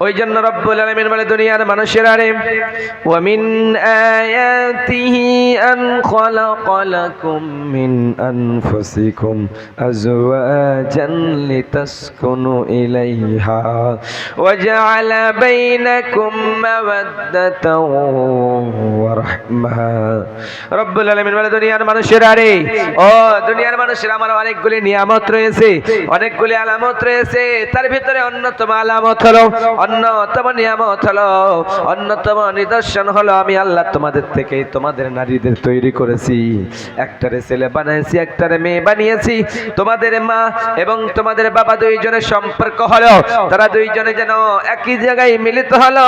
ওই জন্য রব্বুল আলামিন বলে দুনিয়ার মানুষেরা রে ওয়া মিন আয়াতিহি আন খালাকা লাকুম মিন আনফুসিকুম আজওয়াজান লিতাসকুনু ইলাইহা ওয়া জাআলা বাইনাকুম মাওয়াদ্দাতাও ওয়া রাহমা। রব্বুল আলামিন বলে দুনিয়ার মানুষেরা রে, ও দুনিয়ার মানুষেরা, আমার অনেকগুলি নিয়ামত রয়েছে, অনেকগুলি আলামত রয়েছে। তার ভিতরে অন্যতম আলামত হলো, অন্যতম নিয়ামত হলো, অন্যতম নিদর্শন হলো আমি আল্লাহ তোমাদের থেকে তোমাদের নারীদের তৈরি করেছি। একটারে ছেলে বানিয়েছি, একটারে মেয়ে বানিয়েছি। তোমাদের মা এবং তোমাদের বাবা দুইজনের সম্পর্ক হলো, তারা দুইজনে যেন একই জায়গায় মিলিত হলো।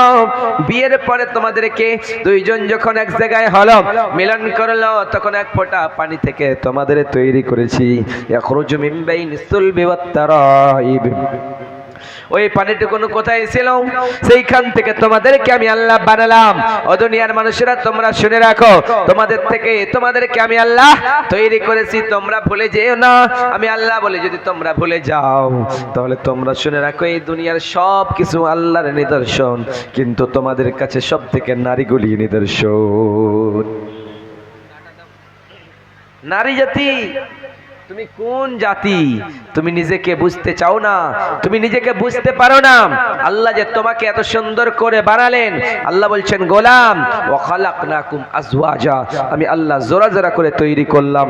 বিয়ের পরে তোমাদেরকে দুইজন যখন এক জায়গায় হলো, মিলন করলো, তখন এক ফোঁটা পানি থেকে তোমাদের তৈরি করেছি। ইয়াখরুজু মিন বাইনিস সুলবি ওয়াত তারাইব। ওই পানিটুকু কোথায় ছিল? সেইখান থেকে তোমাদেরকে আমি আল্লাহ বানালাম। ও দুনিয়ার মানুষেরা তোমরা শুনে রাখো, তোমাদের থেকে তোমাদেরকে আমি আল্লাহ তৈরি করেছি। তোমরা ভুলে যেও না আমি আল্লাহ বলে, যদি তোমরা ভুলে যাও তাহলে তোমরা শুনে রাখো এই দুনিয়ার সব কিছু আল্লাহর নিদর্শন, কিন্তু তোমাদের কাছে সব থেকে নারীগুলি নিদর্শন। নারী জাতি, তুমি কোন জাতি তুমি নিজেকে বুঝতে চাও না, তুমি নিজেকে বুঝতে পারো না। আল্লাহ যে তোমাকে এত সুন্দর করে বানালেন, আল্লাহ বলছেন গোলাম ওয়া খালাকনাকুম আজওয়াজা, আমি আল্লাহ জোড়া জোড়া করে তৈরি করলাম।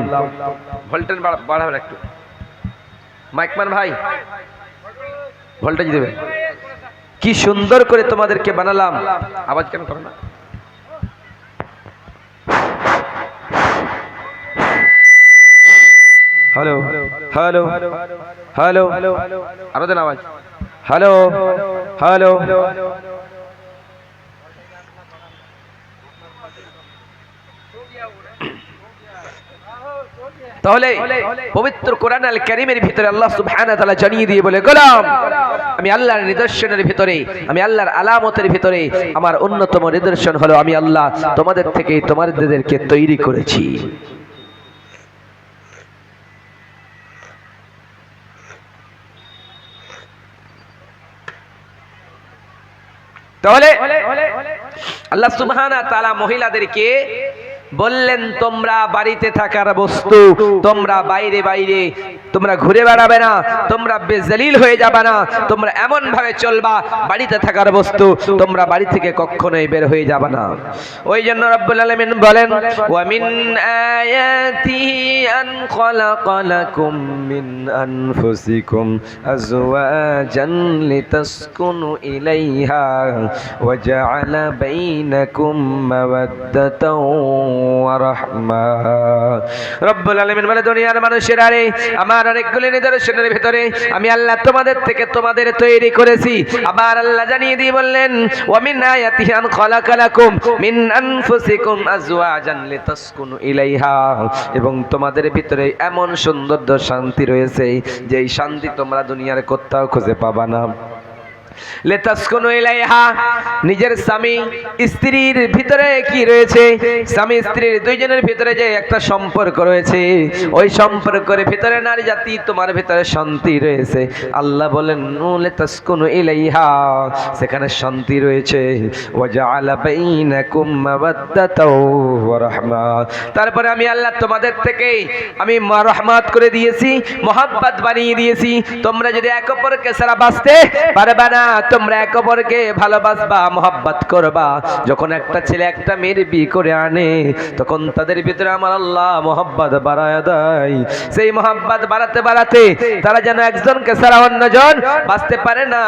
ভোল্টেজ বাড়াবেন একটু, মাইকম্যান ভাই ভোল্টেজ দেবেন। কি সুন্দর করে তোমাদেরকে বানালাম। আওয়াজ কেন করো না? হ্যালো হ্যালো হ্যালো, আরো দেন আওয়াজ। Hello hello. তাহলে পবিত্র কোরআন আল কারীমের ভিতরে আল্লাহ সুবহানাহু ওয়া তাআলা জানিয়ে দিয়ে বলে গোলাম আমি আল্লাহর নিদর্শনের ভিতরে, আমি আল্লাহর আলামতের ভিতরে আমার অন্যতম নিদর্শন হলো আমি আল্লাহ তোমাদের থেকে তোমাদেরকে তৈরি করেছি। তাহলে আল্লাহ সুবহানাহু ওয়া তাআলা মহিলাদেরকে বললেন তোমরা বাড়িতে থাকার বস্তু, তোমরা বাইরে বাইরে তোমরা ঘুরে বেড়াবে না, তোমরা বেজলিল হয়ে যাবে না, তোমরা এমন ভাবে চলবা বাড়িতে থাকার বস্তু, তোমরা বাড়ি থেকে কখনোই বের হয়ে যাবে না। ওই জন্য রব্বুল আলামিন বলেন ওয়া মিন আয়াতিহি আন খালাকা লাকুম মিন আনফুসিকুম আজওয়াজান লিতাসকুনু ইলাইহা ওয়া জাআলা বাইনাকুম মাওয়াদ্দাতাও ওয়া রাহমা। রব্বুল আলামিন বলে দুনিয়ার মানুষেরা রে, আমার অনেকগুলি নিদর্শনের ভিতরে আমি আল্লাহ তোমাদের থেকে তোমাদের তৈরি করেছি। আবার আল্লাহ জানিয়ে দিয়ে বললেন ওয়া মিন আয়াতিহি আন খালাকা লাকুম মিন আনফুসিকুম আজওয়াজান লিতাসকুনু ইলাইহা, এবং তোমাদের ভিতরে এমন সৌন্দর্য শান্তি রয়েছে যে এই শান্তি তোমরা দুনিয়ার কোথাও খুঁজে পাবা না। লিতাসকুনু ইলাইহা, নিজের স্বামী স্ত্রীর ভিতরে কি রয়েছে? স্বামী স্ত্রীর দুইজনের ভিতরে যে একটা সম্পর্ক রয়েছে, ওই সম্পর্কের ভিতরে নারী জাতি তোমার ভিতরে শান্তি রয়েছে। আল্লাহ বলেন লিতাসকুনু ইলাইহা, সেখানে শান্তি রয়েছে। ওয়া জাআলা বাইনাকুম মাওয়াদ্দাতাও ওয়া রাহমা, তারপরে আমি আল্লাহ তোমাদের থেকে আমি রহমত করে দিয়েছি, মহব্বত বানিয়ে দিয়েছি। তোমরা যদি এক অপরকে ছাড়া বাঁচতে পারবে না, তোমরা এক অপরকে ভালোবাসবা, মহব্বত করবা। যখন একটা ছেলে একটা মেয়ের বিয়ে করে আনে, তখন তাদের ভিতরে আমার আল্লাহ মহব্বত বাড়ায় দেয়। সেই মহব্বত বাড়াতে বাড়াতে তারা যেন একজনকে ছাড়া অন্যজন বাঁচতে পারে না,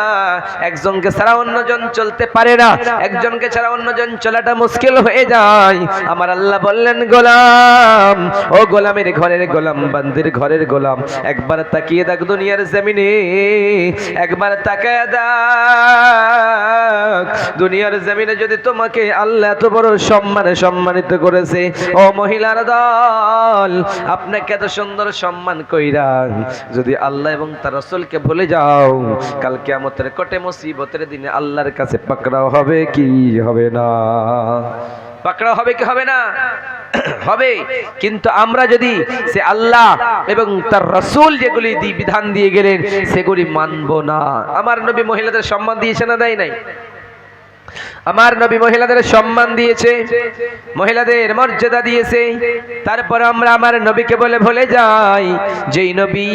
একজনকে ছাড়া অন্যজন চলতে পারে না, একজনকে ছাড়া অন্যজন চলাটা মুশকিল হয়ে যায়। আমার আল্লাহ বললেন গোলাম, ও গোলামের ঘরের গোলাম, বান্দির ঘরের গোলাম, একবার তাকিয়ে দেখ দুনিয়ার জমিনে, একবার তাকায় দেখ দুনিয়ার জমিনে যদি তোমাকে আল্লাহ এত বড় সম্মানে সম্মানিত করেছে, ও মহিলার দল, আপনাকে এত সুন্দর সম্মান কইরা যদি আল্লাহ এবং তার রাসূলকে ভুলে যাও, কাল কিয়ামতের কোটে মুসিবতের দিনে আল্লাহর কাছে পাকড়াও হবে কি হবে না? পাকড়াও হবে কি হবে না? হবে। কিন্তু আমরা যদি সে আল্লাহ এবং তার রাসূল যেগুলি বিধান দিয়ে গেলেন সেগুলি মানব না। আমার নবী মহিলাদের সম্মান দিয়েছে না দেয় নাই? আমার নবী মহিলাদের সম্মান দিয়েছে, মহিলাদের মর্যাদা দিয়েছে। তারপর আমরা আমার নবীকে বলে ভুলে যাই যেই নবী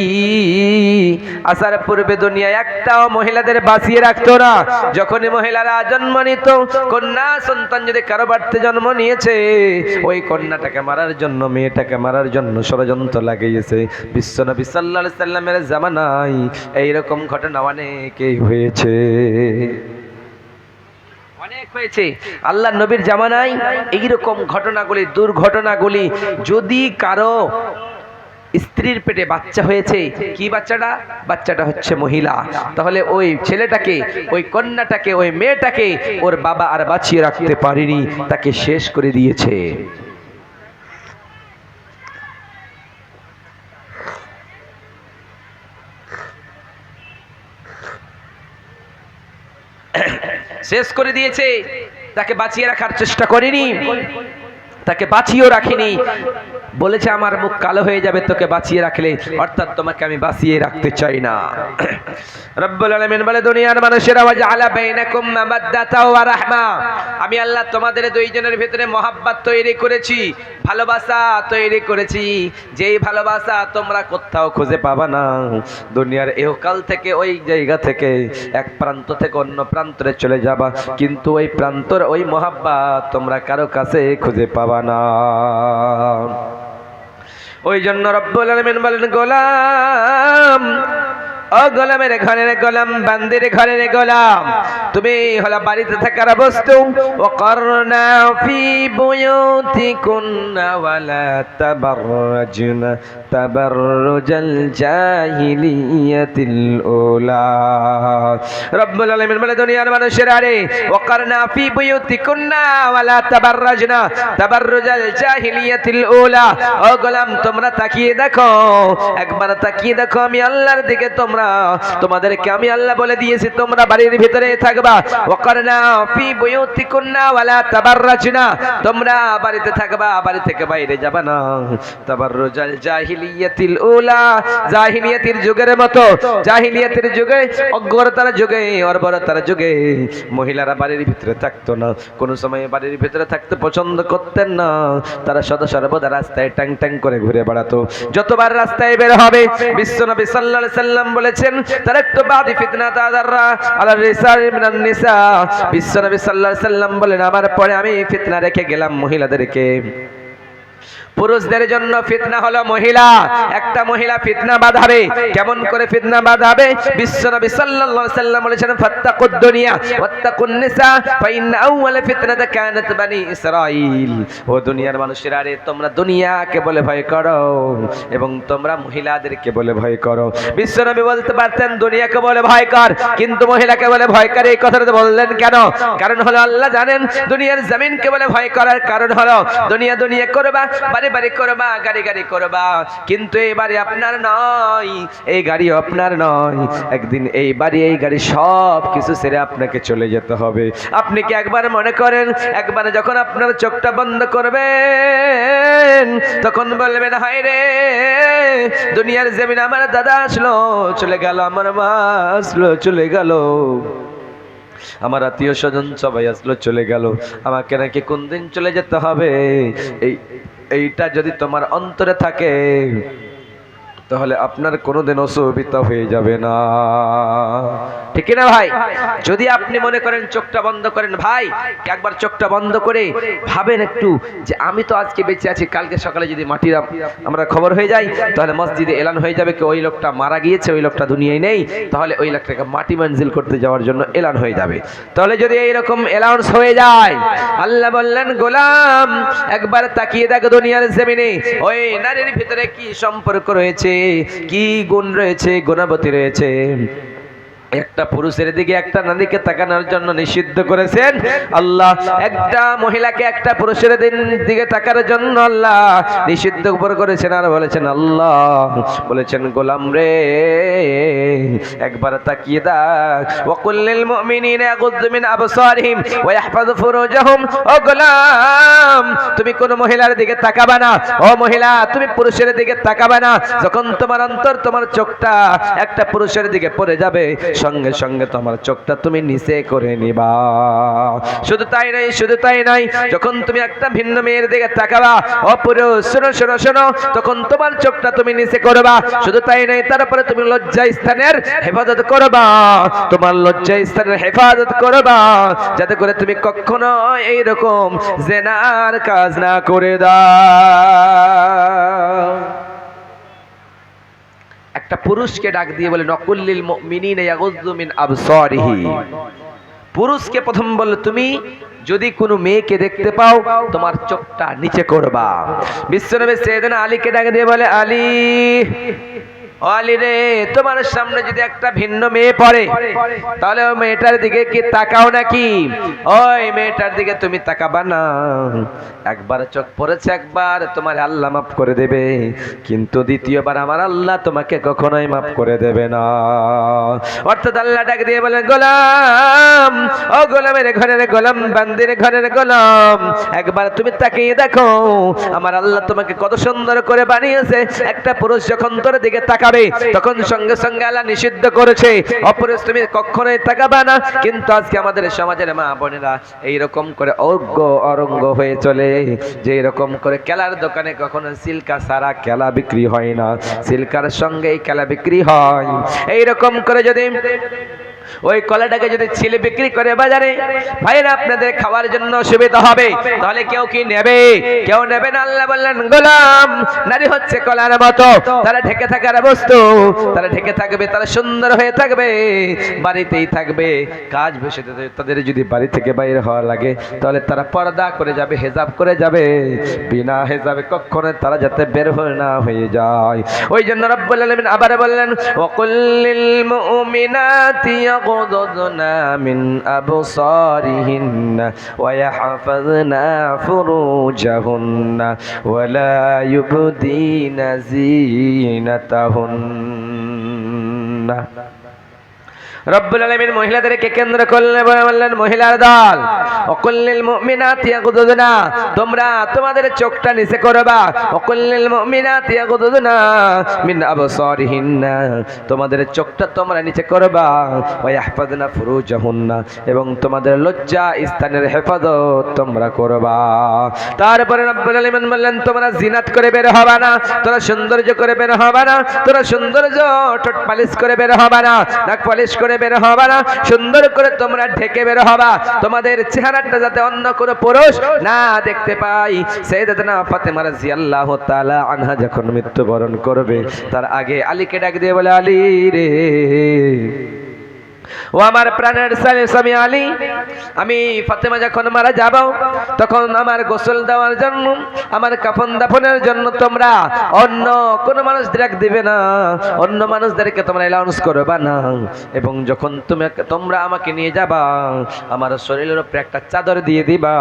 আসার পূর্বে দুনিয়ায় একটাও মহিলাদের বাঁচিয়ে রাখতো না। যখনই মহিলারা জন্ম নিত, কন্যা সন্তান যদি কারো বাড়িতে জন্ম নিয়েছে, ওই কন্যাটাকে মারার জন্য, মেয়েটাকে মারার জন্য ষড়যন্ত্র লাগিয়েছে। বিশ্বনবী সাল্লাল্লাহু আলাইহি সাল্লামের জামানায় এইরকম ঘটনা অনেকই হয়েছে, অনেক হয়েছে। আল্লাহ নবীর জামানায় এইরকম ঘটনাগুলি, দুর্ঘটনাগুলি, যদি কারো স্ত্রীর পেটে বাচ্চা হয়েছে, কি বাচ্চাটা? বাচ্চাটা হচ্ছে মহিলা, তাহলে ওই ছেলেটাকে, ওই কন্যাটাকে, ওই মেয়েটাকে ওর বাবা আর বাঁচিয়ে রাখতে পারেনি, তাকে শেষ করে দিয়েছে। শেষ করে দিয়েছে, তাকে বাঁচিয়ে রাখার চেষ্টা করেনি, তাকে বাঁচিয়েও রাখিনি। বলেছে আমার মুখ কালো হয়ে যাবে তোকে বাঁচিয়ে রাখলে, অর্থাৎ তোমাকে আমি বাঁচিয়ে রাখতে চাই না। রব্বুল আলামিন বলে, দুনিয়ার মানুষেরা ওয়াজআলা বাইনাকুম মাওয়াদ্দাতা ওয়া রাহমা, আমি আল্লাহ তোমাদের দুইজনের ভিতরে মহব্বত তৈরি করেছি, ভালোবাসা তৈরি করেছি, যেই ভালোবাসা তোমরা কোথাও খুঁজে পাবা না। দুনিয়ার ইহকাল থেকে, ওই জায়গা থেকে এক প্রান্ত থেকে অন্য প্রান্তে চলে যাবা, কিন্তু ওই প্রান্তর ওই মহব্বত তোমরা কারো কাছে খুঁজে পাবা না। ওই জন্য রব্বুল আলামিন বলেন, গোলাম, ও গোলামের ঘরের গোলাম, বান্দির ঘরের গোলাম, তুমি হলো বাড়িতে থাকার বস্তু। ওয়াকারনা ফি বুয়ুতিকুন্না ওয়ালা তাবাররাজনা তাবাররুজাল জাহিলিয়াতিল উলা। রব্বুল আলামিন বলে, দুনিয়ার মানুষেরা রে, ওয়াকারনা ফি বুয়ুতিকুন্না ওয়ালা তাবাররাজনা তাবাররুজাল জাহিলিয়াতিল উলা। ও গোলাম, তোমরা তাকিয়ে দেখো, একবার তাকিয়ে দেখো আমি আল্লাহর দিকে, তোমাদেরকে আমি আল্লাহ বলে দিয়েছি তোমরা বাড়ির ভিতরে থাকবা। ওয়াকারনা ফি বুয়ুতিকুন্না ওয়ালা তাবাররাজনা, তোমরা বাড়িতে থাকবা, বাড়ি থেকে বাইরে যাবা না। তাবাররুজাল জাহিলিয়াতিল উলা, জাহিলিয়াতের যুগের মতো, জাহিলিয়াতের যুগে, অজ্ঞতার যুগে, অর্বরতার যুগে মহিলারা বাড়ির ভিতরে থাকতো না, কোনো সময় বাড়ির ভিতরে থাকতে পছন্দ করতেন না। তারা সদা সর্বদা রাস্তায় ট্যাং ট্যাং করে ঘুরে বেড়াতো। যতবার রাস্তায় বের হবে, বিশ্বনবী সাল্লাল্লাহু আলাইহি সাল্লাম বলেছেন, তারাকতু বাদি ফিতনাতা দাররা আলা রিসাল মিনান নিসা। বিশ্বনবী সাল্লাল্লাহু আলাইহি সাল্লাম বলেন, আমার পরে আমি ফিতনা রেখে গেলাম মহিলাদেরকে। পুরুষদের জন্য ফিতনা হলো মহিলা। একটা মহিলা ফিতনা বাঁধাবে, কেমন করে ফিতনা বাঁধাবে? বিশ্বনবী সাল্লাল্লাহু আলাইহি সাল্লাম বলেছেন, ফাত্তাকুদ দুনিয়া ওয়াত্তাকুন নিসা ফাইন্না আউওয়াল ফিতনাতা কানাত বানি ইসরাঈল। ও দুনিয়ার মানুষেরা রে, তোমরা দুনিয়াকে বলে ভয় করো এবং তোমরা মহিলাদেরকে বলে ভয় করো। বিশ্বনবী বলতে পারতেন দুনিয়াকে বলে ভয় কর, কিন্তু মহিলাকে বলে ভয় করে, এই কথাটা বললেন কেন? কারণ হলো আল্লাহ জানেন দুনিয়ার জমিনকে বলে ভয় করার কারণ হলো দুনিয়া দুনিয়া করবা, বাড়ি বাড়ি করবা, গাড়ি গাড়ি করবা, কিন্তু এই বাড়ি আপনার নয়, এই গাড়ি আপনার নয়। একদিন এই বাড়ি, এই গাড়ি সব কিছু ছেড়ে আপনাকে চলে যেতে হবে। আপনি কি একবার মনে করেন, একবার যখন আপনার চোখটা বন্ধ করবেন তখন বলবেন, হায় রে, দুনিয়ার জমিন আমার দাদা আসলো চলে গেল, আমার মা আসলো চলে গেল, আমার আত্মীয় স্বজন সবাই আসলো চলে গেল, আমাকে নাকি কোন দিন চলে যেতে হবে। এইটা যদি তোমার অন্তরে থাকে তাহলে আপনার কোনোদিন অসুবিধা হয়ে যাবে না, ঠিক না ভাই? যদি আপনি মনে করেন, চোখটা বন্ধ করেন ভাই, একবার চোখটা বন্ধ করে ভাবেন একটু যে আমি তো আজকে বেঁচে আছি, কালকে সকালে যদি মাটির আমরা খবর হয়ে যাই তাহলে মসজিদে এলান হয়ে যাবে কি ওই লোকটা মারা গিয়েছে, ওই লোকটা দুনিয়ায় নেই, তাহলে ওই লোকটাকে মাটি মঞ্জিল করতে যাওয়ার জন্য এলান হয়ে যাবে। তাহলে যদি এইরকম এলাউন্স হয়ে যায়, আল্লাহ বললেন, গোলাম একবার তাকিয়ে দেখ দুনিয়ার জমিনে ওই নারীর ভিতরে কি সম্পর্ক রয়েছে, কি গুণ রয়েছে, গুণবতী রয়েছে। একটা পুরুষের দিকে একটা নারীকে তাকানোর জন্য নিষিদ্ধ করেছেন আল্লাহ, একটা মহিলাকে একটা পুরুষের দিকে তাকানোর জন্য আল্লাহ নিষিদ্ধ করেছেন। আর বলেছেন আল্লাহ বলেছেন গোলাম রে একবার তাকিয়ে দেখ, ওয়াকুল লিল মুমিনিনা ইয়াগুদ্দু মিন আবসারিহিম ওয়া ইয়াহফাযু ফুরুজাহুম। ও গোলাম তুমি কোন মহিলার দিকে তাকাবা না, ও মহিলা তুমি পুরুষের দিকে তাকাবা না। যখন তোমার অন্তর তোমার চোখটা একটা পুরুষের দিকে পড়ে যাবে সঙ্গে সঙ্গে তোমার চোখটা তুমি নিচে করে নিবা। শুধু তাই নাই, শুধু তাই নাই, যখন তুমি একটা ভিন্ন মেয়ের দিকে তাকাবা ও পুরুষ শোনো শোনো শোনো, তখন তোমার চোখটা তুমি নিচে করবা। শুধু তাই নাই, তারপরে তুমি লজ্জা স্থানের হেফাজত করবা, তোমার লজ্জা স্থানের হেফাজত করবা, যাতে করে তুমি কখনো এইরকম জেনার কাজ না করে দাও। একটা পুরুষকে ডাক দিয়ে বলে নকুল্লিল মুমিনিনা ইয়াগুযু মিন আবসারিহি। পুরুষকে প্রথম বলল তুমি যদি কোনো মেয়েকে দেখতে পাও তোমার চোখটা নিচে করবা। বিশ্বনবী সাইয়েদনা আলীকে ডাক দিয়ে বলে আলী, ও আলী রে তোমার সামনে যদি একটা ভিন্ন মেয়ে পড়ে তাহলে ওই মেয়েটার দিকে কি তাকাও নাকি? ওই মেয়েটার দিকে তুমি তাকাবা না। একবার চোখ পড়েছে একবার তোমার আল্লাহ মাফ করে দেবে, কিন্তু দ্বিতীয়বার আমার আল্লাহ তোমাকে কখনোই মাফ করে দেবে না। অর্থাৎ আল্লাহ ডাক দিয়ে বলেন গোলাম, ও গোলামের ঘরের গোলাম, বান্দির ঘরের গোলাম, একবার তুমি তাকিয়ে দেখো আমার আল্লাহ তোমাকে কত সুন্দর করে বানিয়েছে। একটা পুরুষ যখন তোর দিকে তাকাবে তখন সঙ্গে সঙ্গে আল্লাহ নিষিদ্ধ করেছে অপুরুষ তুমি কখনোই তাকাবা না। কিন্তু আজকে আমাদের সমাজের মা বোনেরা এইরকম করে অজ্ঞ অরঙ্গ হয়ে চলে, যে এরকম করে কেলার দোকানে কখনো সিল্কা সারা কেলা বিক্রি হয় না, সিল্কার সঙ্গে এই কেলা বিক্রি হয়। এইরকম করে যদি ওই কলাটাকে যদি ছিলে বিক্রি করে বাজারে ভাইরা আপনাদের খাওয়ার জন্য সুবিধা হবে, তাহলে কেউ কি নেবে? কেউ নেবে না। আল্লাহ বললেন গোলাম নারী হচ্ছে কলার মতো, তারা ঢেকে থাকার বস্তু, তারা ঢেকে থাকবে, তারা সুন্দর হয়ে থাকবে, বাড়িতেই থাকবে, কাজ বসে তাদের যদি বাড়ি থেকে বাইরে হওয়া লাগে তাহলে তারা পর্দা করে যাবে, হেজাব করে যাবে, বিনা হেজাবে কখনো তারা যাতে বের হয়ে না হয়ে যায়। ওই জন্য রব্বুল আলামিন আবার বললেন ওয়াকুল্লিল মুমিনাতি يغضضنا من أبصارهن ويحفظن فروجهن ولا يبدين زينتهن। রব্বুল আলামিন মহিলাদেরকে কেন্দ্র করলে বললেন মহিলার দল ওয়াকুল্লিল মুমিনাতি ইয়াগুদুনা, তোমরা তোমাদের চোখটা নিচে করবা। ওয়াকুল্লিল মুমিনাতি ইয়াগুদুনা মিন আবসারিহিন্না, তোমাদের চোখটা তোমরা নিচে করবা। ওয়া ইয়াহফাযনা ফুরুজাহুন্না, এবং তোমাদের লজ্জা স্থানের হেফাজত তোমরা করবা। তারপরে রব্বুল আলামিন বললেন তোমরা জিনাত করে বের হবা না, তোমরা সৌন্দর্য করে বের হবা না, তোমরা সৌন্দর্য ঠোঁট পালিশ করে বের হবা না, নাক পালিশ করে বের হবা না, সুন্দর করে তোমরা ঢেকে বের হবা, তোমাদের চেহারাটা যাতে অন্য কোনো পুরুষ না দেখতে পায়। সাইয়েদাতুনা ফাতেমা রাদিয়াল্লাহু তাআলা আনহা যখন মৃত্যুবরণ করবে তার আগে আলীকে ডাক দিয়ে বলে আলী রে, ও আমার প্রাণের স্বামী আলী, আমি ফাতেমা যখন মারা যাব তখন আমার গোসল দেওয়ার জন্য, আমার কাফন দাফনের জন্য তোমরা অন্য কোন মানুষদের দিবে না, অন্য মানুষদেরকে তোমরা অ্যালাউন্স করবে না। এবং যখন তোমরা আমাকে নিয়ে যাবা আমার শরীরের উপরে একটা চাদর দিয়ে দিবা,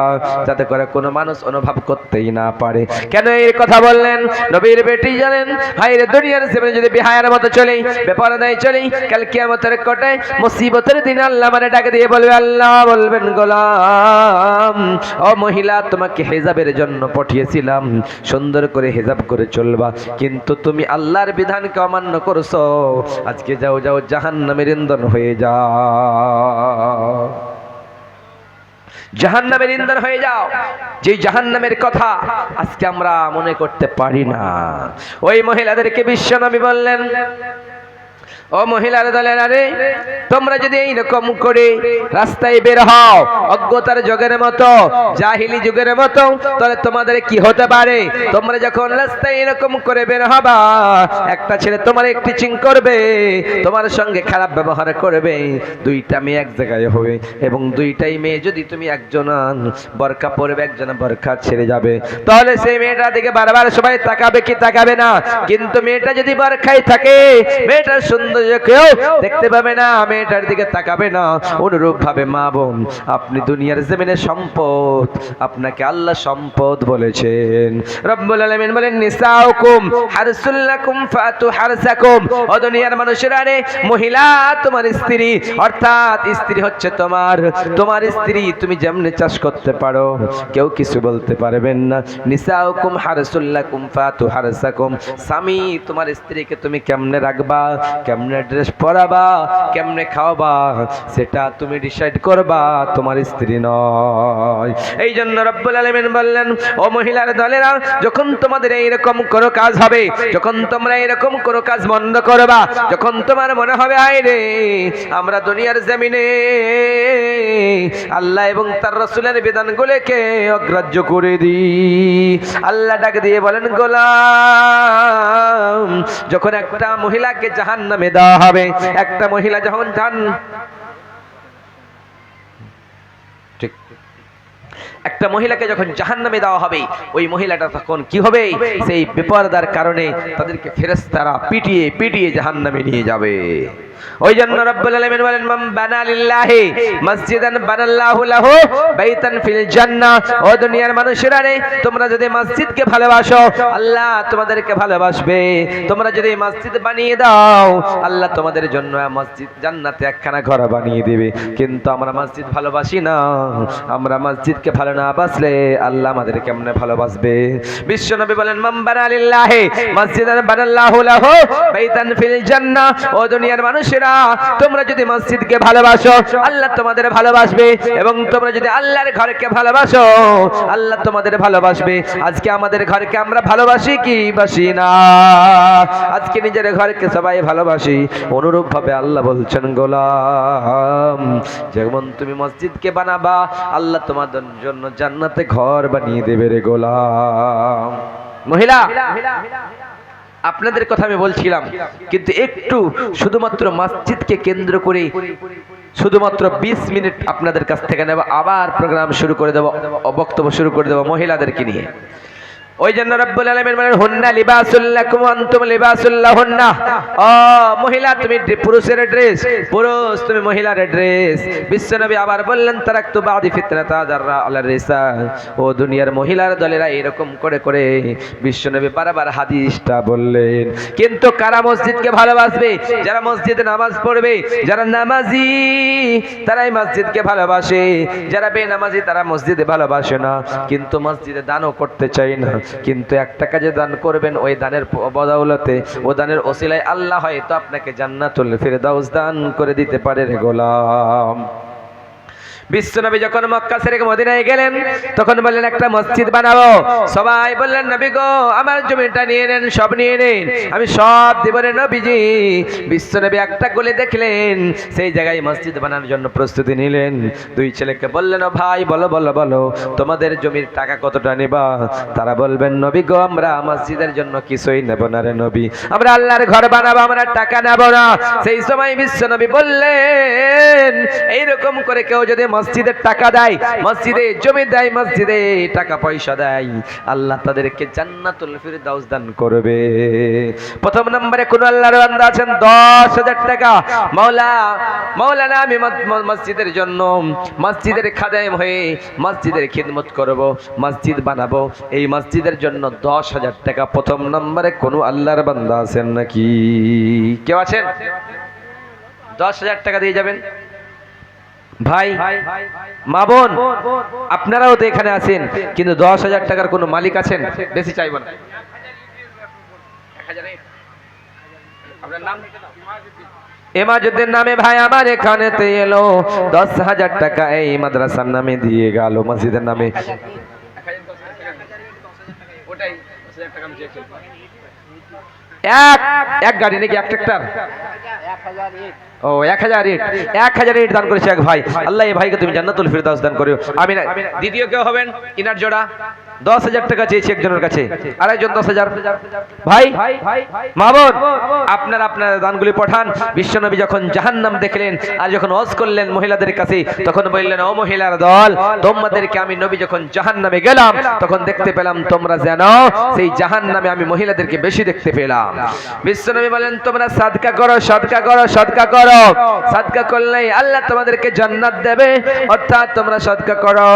যাতে করে কোনো মানুষ অনুভব করতেই না পারে। কেন এই কথা বললেন? নবীর বেটি জানেন হায়রে দুনিয়ার জীবনে যদি বিহায়ের মতো চলে, বেপরদায় চলে, কাল কিয়ামতের কোটায় মুসিবতের দিন আল্লাহ মানে ডাকে দিয়ে বলবে, আল্লাহ বলবেন গোলাম ও মহিলা তোমাকে হেজাবের জন্য পাঠিয়েছিলাম, সুন্দর করে হেজাব করে চলবা, কিন্তু তুমি আল্লাহর বিধানকে অমান্য করছো, আজকে যাও যাও জাহান্নামের ইন্ধন হয়ে যাও, জাহান্নামের ইন্ধন হয়ে যাও। যে জাহান্নামের কথা আজকে আমরা মনে করতে পারি না। ওই মহিলাদেরকে বিশ্বনবী বললেন ও মহিলার দলের আরে তোমরা যদি এইরকম করে রাস্তায় বের হও অজ্ঞতার যুগের মতো, জাহিলি যুগের মতো, তাহলে তোমাদের কি হতে পারে? তোমরা যখন রাস্তায় এরকম করে বের হবা, একটা ছেলে তোমার টিচিং করবে, তোমার সঙ্গে খারাপ ব্যবহার করবে, দুইটা মেয়ে এক জায়গায় হবে, এবং দুইটাই মেয়ে যদি তুমি একজন বোরকা পরবে একজন বোরকা ছেড়ে যাবে, তাহলে সেই মেয়েটার দিকে বারবার সবাই তাকাবে কি তাকাবে না? কিন্তু মেয়েটা যদি বোরকায় থাকে, মেয়েটার সুন্দর কেউ দেখতে পাবে না, মেয়েটার দিকে তাকাবে না। অনুরূপ ভাবে মা বোন, আপনি দুনিয়ার জমিনে সম্পদ, আপনাকে আল্লাহ সম্পদ বলেছেন। রব্বুল আলামিন বলেন নিসাউকুম হারসুল লাকুম ফাতু হারসাকুম। ও দুনিয়ার মানুষেরা রে, মহিলা তোমার স্ত্রী, অর্থাৎ স্ত্রী হচ্ছে তোমার স্ত্রী, তুমি যেমনে চাষ করতে পারো কেউ কিছু বলতে পারবেন না। নিসাউকুম হারসুল লাকুম ফাতু হারসাকুম। স্বামী তোমার স্ত্রীকে তুমি কেমনে রাখবা, কেমনে ড্রেস পরাবা, কেমনে খাওয়াবা, সেটা তুমি ডিসাইড করবা, তোমার স্ত্রী নয়। এই জন্য রব্বুল আলামিন বললেন, ও মহিলার দলেরা, যখন তোমাদের এইরকম কোনো কাজ হবে, যখন তোমরা এরকম কোনো কাজ বন্ধ করবা, যখন তোমার মনে হবে আয় রে আমরা দুনিয়ার জমিনে আল্লাহ এবং তার রাসূলের বিধানগুলোকে অগ্রাহ্য করে দিই, আল্লাহ ডাক দিয়ে বলেন গোলাম, যখন একটা মহিলাকে জাহান্নামে দেওয়া হবে, একটা মহিলা যখন একটা মহিলাকে যখন জাহান্নামে দেওয়া হবে, ওই মহিলাটা তখন কি হবে, সেই বেপরদার কারণে তাদেরকে ফেরেশতারা পিটিয়ে পিটিয়ে জাহান্নামে নিয়ে যাবে। ওই জন্য রব্বুল আলামিন বলেন মান বানা লিল্লাহি মসজিদান বানাল্লাহু লাহু বাইতান ফিল জান্নাহ। ও দুনিয়ার মানুষেরা রে, তোমরা যদি মসজিদকে ভালোবাসো, আল্লাহ তোমাদেরকে ভালোবাসবে। তোমরা যদি মসজিদ বানিয়ে দাও, আল্লাহ তোমাদের জন্য মসজিদ জান্নাতে একখানা ঘর বানিয়ে দিবে। কিন্তু আমরা মসজিদ ভালোবাসি না, আমরা মসজিদকে ভালো না বাসলে আল্লাহ আমাদের কেমনে ভালোবাসবে? বিশ্বনবী বলেন মান বানা লিল্লাহি মসজিদান বানাল্লাহু লাহু বাইতান ফিল জান্নাহ। ও দুনিয়ার মানুষ, তোমরা যদি মসজিদকে ভালোবাসো, আল্লাহ তোমাদের ভালোবাসবে, এবং তোমরা যদি আল্লাহর ঘরকে ভালোবাসো, আল্লাহ তোমাদের ভালোবাসবে। আজকে আমাদের ঘরকে আমরা ভালোবাসি কি বাসি না? আজকে নিজের ঘরকে সবাই ভালোবাসি। অনুরূপ ভাবে আল্লাহ বলছেন গোলাম, যেমন তুমি মসজিদকে বানাবা, আল্লাহ তোমাদের জন্য জান্নাতে ঘর বানিয়ে দেবে রে গোলাম। মহিলা, আপনাদের কথা আমি বলছিলাম, কিন্তু একটু শুধুমাত্র মসজিদকে কেন্দ্র করে শুধুমাত্র 20 মিনিট আপনাদের কাছ থেকে নেব, আবার প্রোগ্রাম শুরু করে দেব, বক্তব্য শুরু করে দেব মহিলাদেরকে নিয়ে। ওই জন্য রব্বুল আলামিন বলেন হুন্না লিবাসুল লাকুম ওয়া আনতুম লিবাসুল লাহুন্না। ও মহিলা, তুমি পুরুষের ড্রেস, পুরুষ তুমি মহিলার ড্রেস। বিশ্বনবী আবার বললেন তারাকতু বাদি ফিতনাতা যাররা আলা রিসা। ও দুনিয়ার মহিলার দলেরা এরকম করে করে বিশ্বনবী বারবার হাদিসটা বললেন। কিন্তু কারা মসজিদকে ভালোবাসবে? যারা মসজিদে নামাজ পড়বে, যারা নামাজি তারাই মসজিদকে ভালোবাসে, যারা বেনামাজি তারা মসজিদে ভালোবাসে না, কিন্তু মসজিদে দানও করতে চায় না। কিন্তু একটা কাজে দান করবেন, ওই দানের বদৌলতে, ও দানের ওসিলায় আল্লাহ হয়তো আপনাকে জান্নাতুল ফিরদাউস দান করে দিতে পারে রে গোলাম। বিশ্বনবী যখন মক্কা ছেড়ে মদিনায় গেলেন, তখন বললেন একটা মসজিদ বানাবো। সবাই বললেন নবী গো আমার জমিটা নিয়ে নেন, সব নিয়ে নেন, আমি সব দেব রে নবীজি। বিশ্বনবী একটা গলি দেখলেন, সেই জায়গায় মসজিদ বানানোর জন্য প্রস্তুতি নিলেন। দুই ছেলেকে বললেন ও ভাই বলো বলো বলো তোমাদের জমির টাকা কতটা নেবা? তারা বলবেন নবী গো আমরা মসজিদের জন্য কিছুই নেব না রে নবী, আমরা আল্লাহর ঘর বানাবো, আমরা টাকা নেব না। সেই সময় বিশ্বনবী বললেন এইরকম করে কেউ যদি মসজিদের টাকা দেয়, মসজিদে জমি দেয়, মসজিদে টাকা পয়সা দেয়, আল্লাহ তাদেরকে জান্নাতুল ফিরদাউস দান করবে। প্রথম নম্বরে কোন আল্লাহর বান্দা আছেন 10,000 টাকা মাওলানা আমি মসজিদের জন্য মসজিদের খাদেম হয়ে মসজিদের খিদমত করব, মসজিদ বানাবো, এই মসজিদের জন্য 10,000 টাকা। প্রথম নম্বরে কোন আল্লাহর বান্দা আছেন নাকি? কেউ আছেন? 10,000 টাকা দিয়ে যাবেন। ভাই মা বোন, আপনারাও তো এখানে আছেন, কিন্তু 10,000 টাকার কোনো মালিক আছেন? বেশি চাইব না। আপনার নাম? এমাজউদ্দিন নামে ভাই আমার এখানেতে এলো, 10,000 টাকা এই মাদ্রাসার নামে দিয়ে গেল, মসজিদের নামে। এক গাড়ি নাকি এক ট্রাক্টর? ও 1000 ইট, 1000 ইট দান করেছে এক ভাই। আল্লাহ এই ভাইকে তুমি জান্নাতুল ফিরদাউস দান করো। আমিন। দ্বিতীয় কেউ হবেন? ইনার জোড়া 10,000 টাকা চেয়েছি একজনের কাছে, আরেকজন 10,000। ভাই মা বোন, আপনারা আপনার দানগুলি পাঠান। বিশ্বনবী যখন জাহান্নাম দেখলেন আর যখন ওয়াজ করলেন মহিলাদের কাছে, তখন বললেন, ও মহিলার দল, তোমাদেরকে আমি নবী যখন জাহান্নামে গেলাম তখন দেখতে পেলাম তোমরা যেন সেই জাহান্নামে আমি মহিলাদেরকে বেশি দেখতে পেলাম। বিশ্বনবী বলেন, তোমরা সাদকা করো, সাদকা করো, সাদকা করো। সাদকা করলে আল্লাহ তোমাদেরকে জান্নাত দেবে, অর্থাৎ তোমরা সাদকা করো।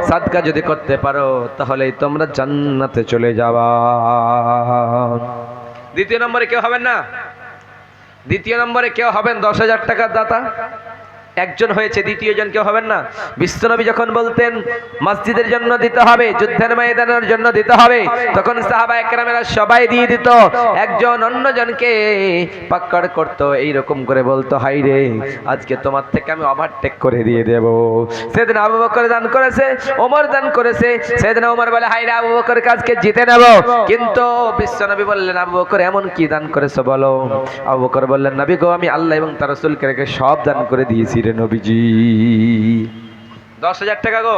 সাদকা যদি করতে পারো তাহলে তোমরা জান্নাতে চলে যাবা। দ্বিতীয় নম্বরে কেউ হবেন না? দ্বিতীয় নম্বরে কেউ হবেন 10,000 টাকার দাতা? একজন হয়েছে, দ্বিতীয় জন কেউ হবেন না? বিশ্বনবী যখন বলতেন মসজিদের জন্য দিতে হবে, যুদ্ধের ময়দানের জন্য দিতে হবে, তখন সাহাবা একরামেরা সবাই দিয়ে দিত। একজন অন্যজনকে পাকড় করত, এইরকম করে বলতো, হাই রে, আজকে তোমার থেকে আমি ওভারটেক করে দিয়ে দেব। সেদিন আবু বকর দান করেছে, ওমর দান করেছে। সেদিন ওমর বলে, হাই রে, আবু বকর কাজকে জিতে নেব। কিন্তু বিশ্বনবী বললেন, আবু বকর এমন কি দান করেছো বলো? আবু বকর বললেন, নবী গো, আমি আল্লাহ এবং তার রাসূলকে রেখে সব দান করে দিয়েছি রে নবীজি। 10,000 টাকা গো।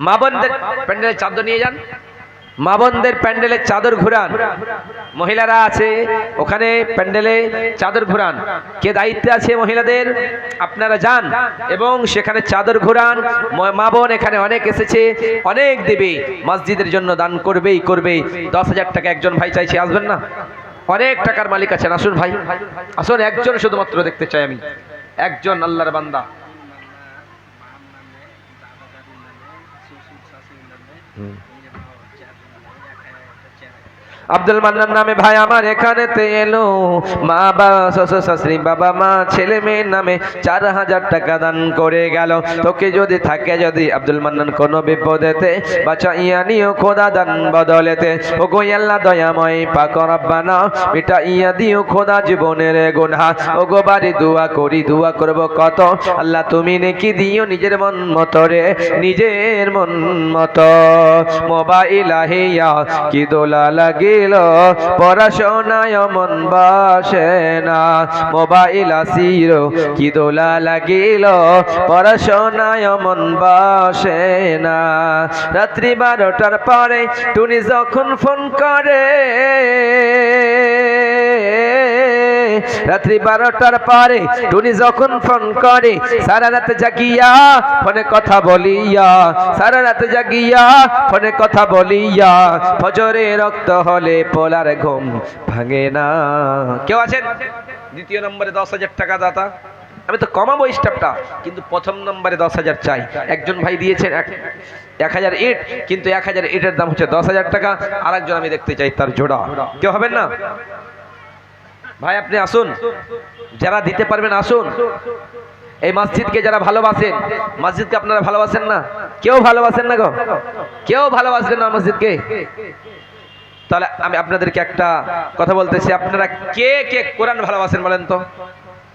মা বোনদের প্যান্ডেলের চাদর নিয়ে যান, মা বোনদের প্যান্ডেলের চাদর ঘুরান। মহিলারা আছে ওখানে প্যান্ডেলে চাদর ঘুরান। কে দায়িত্বে আছে মহিলাদের? আপনারা যান এবং সেখানে চাদর ঘুরান। মা বোন এখানে অনেক এসেছে, অনেক দেবে, মসজিদের জন্য দান করবেই করবে। 10,000 টাকা একজন ভাই চাইছে, আসবেন না? অনেক টাকার মালিক আছেন, আসুন ভাই, আসুন। একজন শুধুমাত্র দেখতে চাই আমি, একজন আল্লাহর বান্দা। আব্দুল মান্নান নামে ভাই আমার এখানেতে এলো, মা বাবা, শ্বশুর শাশুড়ি, বাবা মা, ছেলে মেয়ের নামে 4,000 টাকা দান করে গেল। তোকে যদি থাকে, যদি আব্দুল মান্নান কোনো বিপদেতে বাঁচাইয়া নিও খোদা দান বদলেতে। ও গো আল্লাহ দয়াময় পাক রব্বানা, মিটাইয়া দিও খোদা জীবনের গুনাহ। ও গো বাড়ি দোয়া করি, দোয়া করব কত, আল্লাহ তুমি নেকি দিও নিজের মন মতো রে, নিজের মন মতো। মোবাইল আহিয়া কি দোলা লাগে, পড়াশোনায় মন বসে না। মোবাইল আসিল কি দোলা লাগিল, পড়াশোনায় মন বসে না। রাত্রি 12টার পরে টুনি যখন ফোন করে, রাত্রি 12টার পরে টুনি যখন ফোন করে, সারা রাত জাগিয়া ফোনে কথা বলিয়া, সারা রাত জাগিয়া ফোনে কথা বলিয়া, ফজরে রক্ত হলে পোলার ঘুম ভাঙে না। কেউ আছেন দ্বিতীয় নম্বরে 10,000 টাকা দাতা? আমি তো কমাবো স্টাফটা, কিন্তু প্রথম নম্বরে 10,000 চাই। একজন ভাই দিয়েছেন 1,000 ইট, কিন্তু 1,000 ইটের দাম হচ্ছে 10,000 টাকা। আরেকজন আমি দেখতে চাই তার জোড়া। কেউ হবেন না? ভাই আপনি আসুন, যারা দিতে পারবেন আসুন। এই মসজিদকে যারা ভালোবাসেন, মসজিদকে আপনারা ভালোবাসেন না? কেউ ভালোবাসেন না গো? কেউ ভালোবাসেন না মসজিদকে? তাহলে আমি আপনাদেরকে একটা কথা বলতেছি, আপনারা কে কে কোরআন ভালোবাসেন বলেন তো?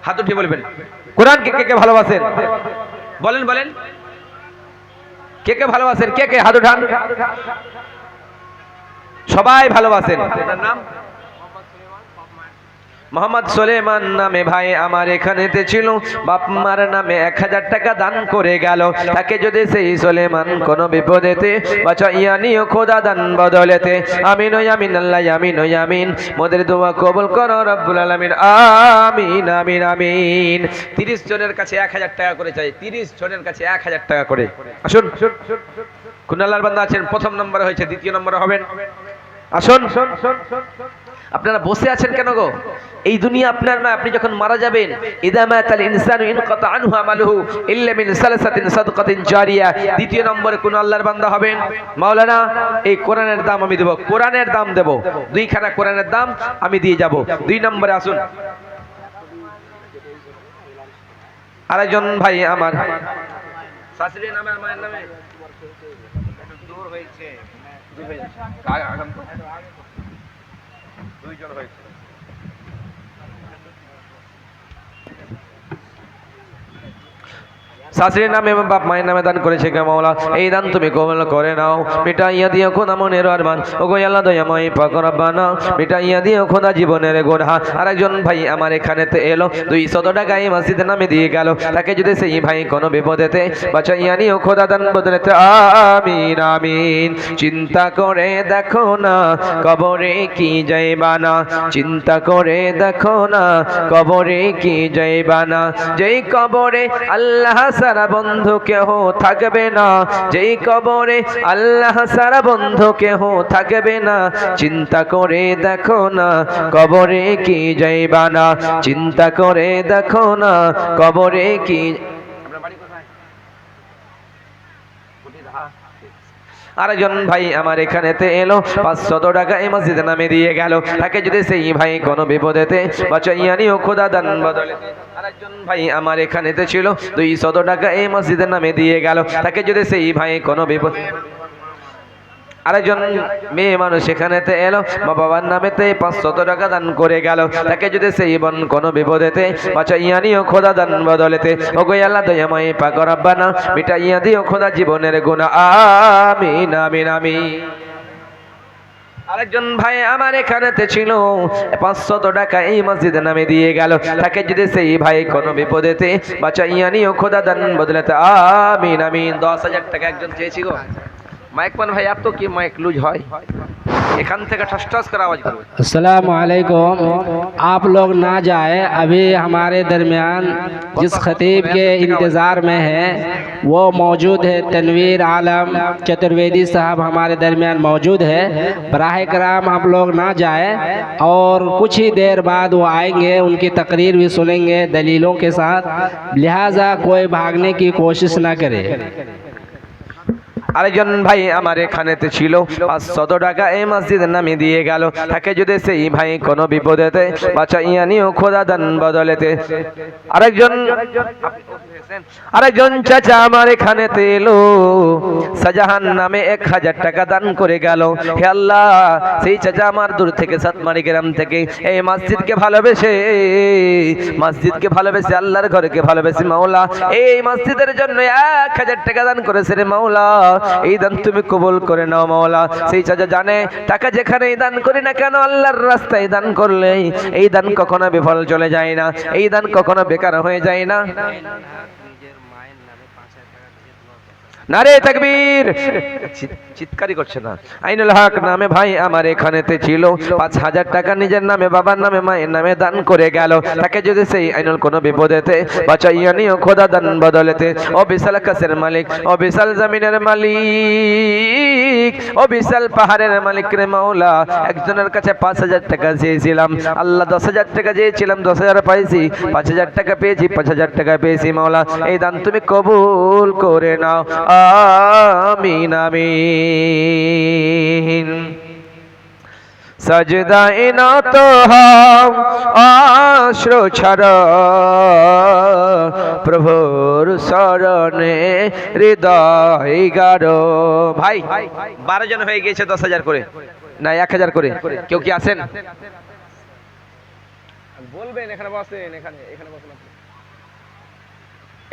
হাত উঠিয়ে বলবেন, কোরআন কে কে ভালোবাসেন? বলেন বলেন, কে কে ভালোবাসেন? কে কে হাত উঠান। সবাই ভালোবাসেন। নাম মোহাম্মদ সুলেমান নামে ভাই আমার এখানেতে ছিল, বাপ মার নামে 1,000 টাকা দান করে গেল। তাকে যদি সেই সুলেমান কোনো বিপদেতে বাঁচাইয়া নিও খোদা দান বদলেতে। আমিন ও আমিন, আল্লাহ আমিন ও আমিন। মোদের দোয়া কবুল করো রব্বুল আলামিন, আমিন আমিন আমিন। 30 জনের কাছে 1,000 টাকা করে চাই, 30 জনের কাছে 1,000 টাকা করে। আসুন, কোন আল্লাহর বান্দা আছেন? প্রথম নম্বরে হয়েছে, দ্বিতীয় নম্বরে হবেন। আসুন। আপনারা বসে আছেন কেন গো? এই দুনিয়া আপনার নয়, আপনি যখন মারা যাবেন, ইযা মাতাল ইনসানু ইনকাতা আনহু আমালুহু ইল্লা মিন সালাসাতিন সাদকাতিন জারিয়া। দ্বিতীয় নম্বরে কোন আল্লাহর বান্দা হবেন? মাওলানা এই কোরআনের দাম আমি দেব, কোরআনের দাম দেব, 2খানা কোরআনের দাম আমি দিয়ে যাব। 2 নম্বরে আসুন। আরেকজন ভাই আমার শাশুড়ির নামে আর মায়ের নামে দূর হয়েছে, দূর হয়েছে, আগাম তো 2 জন হয়েছে। শাশুড়ির নামে বাপ মায়ের নামে দান করেছে কে মাওলা, এই দান তুমি কবুল করে নাও। মিটাইয়া দিও খোদা মনের আরমান, ওগো আল্লাহ দয়াময় পাক রব্বানা, মিটাইয়া দিও খোদা জীবনের গুনাহ। আরেকজন ভাই আমার এখানেতে এলো 200 টাকা এই মসজিদের নামে দিয়ে গেল, তাকে যদি সেই ভাই কোনো বিপদেতে বাঁচাইয়া নিও খোদা দান বদলেতে আমিন আমিন। চিন্তা করে দেখো না কবরে কি যাইবা না, চিন্তা করে দেখো না কবরে কি যাইবা না, যেই কবরে আল্লাহ সারা বন্ধু কেহ থাকবে না, যেই কবরে আল্লাহ সারা বন্ধু কেহ থাকবে না। চিন্তা করে দেখো না কবরে কি যাইবা না, চিন্তা করে দেখো না কবরে কি। আরেকজন ভাই আমার এখানেতে এলো 500 টাকা এই মসজিদের নামে দিয়ে গেল, তাকে যদি সেই ভাই কোনো বিপদেতে বাঁচাইয়া নিও খোদা দান বদলেতে। আরেকজন ভাই আমার এখানেতে ছিল 200 টাকা এই মসজিদের নামে দিয়ে গেল, তাকে যদি সেই ভাই কোনো বিপদ। আরেকজন মেয়ে মানুষ এখানেতে এলো মা বাবার নামেতে 500 টাকা দান করে গেল, তাকে যদি সেই বোন কোনো বিপদেতে বাঁচাইয়া নিও খোদা দান বদলেতে। ওগো আল্লাহ দয়াময় পাক রব্বানা, মিটাইয়া দিও খোদা জীবনের গুনাহ আমিন আমিন আমিন। আরেকজন ভাই আমার এখানেতে ছিল 500 টাকা এই মসজিদের নামে দিয়ে গেল, তাকে যদি সেই ভাই কোনো বিপদেতে বাঁচাইয়া নিও খোদা দান বদলেতে আমিন আমিন। 10,000 টাকা একজন চেয়েছি গো। মাইক পান ভাই, এত কি মাইক লুজ হয়, এখান থেকে ঠস ঠস করে আওয়াজ করবে। अस्सलाम वालेकुम। आप लोग ना जाए, अभी हमारे दरमियान जिस खतीब के इंतज़ार में है वो मौजूद है, तनवीर आलम चतुर्वेदी साहब हमारे दरमियान मौजूद है। बराह कराम आप लोग ना जाए, और कुछ ही देर बाद वो आएंगे, उनकी तकरीर भी सुनेंगे दलीलों के साथ, लिहाजा कोई भागने की कोशिश ना करे। আরেকজন ভাই আমার এখানেতে ছিল 500 টাকা এই মসজিদের নামে দিয়ে গেল, তাকে যদি সেই ভাই কোনো বিপদেতে বাঁচাইয়া নিও খোদা দান বদলেতে। আরেকজন চাচা আমার এখানেতে এলো শাহজাহান নামে 1000 টাকা দান করে গেল। হে আল্লাহ, সেই চাচা আমার দূর থেকে সাতমারি গ্রাম থেকে এই মসজিদকে ভালোবেসে আল্লাহর ঘরকে ভালোবেসে মাওলা এই মসজিদের জন্য 1000 টাকা দান করেছে রে মাওলা, এই দান তুমি কবুল করে নাও মাওলা। সেই চাচা জানে টাকা যেখানেই দান করি না কেন আল্লাহর রাস্তায় দান করলে এই দান কখনো বিফল চলে যায় না, এই দান কখনো বেকার হয়ে যায় না। নারে তাকবীর, চিৎকারই করছে না। আইনুল হক নামে ভাই আমার এখানেতে ছিল 5000 টাকা নিজের নামে বাবার নামে মায়ের নামে দান করে গেল, তাকে যদি সেই আইনুল কোনো বিপদেতে বাঁচাইয়া নিও খোদা দান বদলেতে। ও বিশাল আকাশের মালিক, ও বিশাল জমিনের মালিক, ও বিশাল পাহাড়ের মালিক রে মাওলা, একজনের কাছে 5000 টাকা চেয়েছিলাম আল্লাহ, 10,000 টাকা চেয়েছিলাম 10,000 পাইছি, 5000 টাকা পেয়েছি 5000 টাকা পেয়েছি মাওলা, এই দান তুমি কবুল করে নাও আমিন আমিন। সজদায়ে নত হও আশ্রু ছাড়া, প্রভুর শরণে হৃদয় গাড়ো। ভাই 12 জন হয়ে গিয়েছে 10,000 করে না 1000 করে, কেউ কি আছেন বলবেন? এখানে বসেন, এখানে বসেন,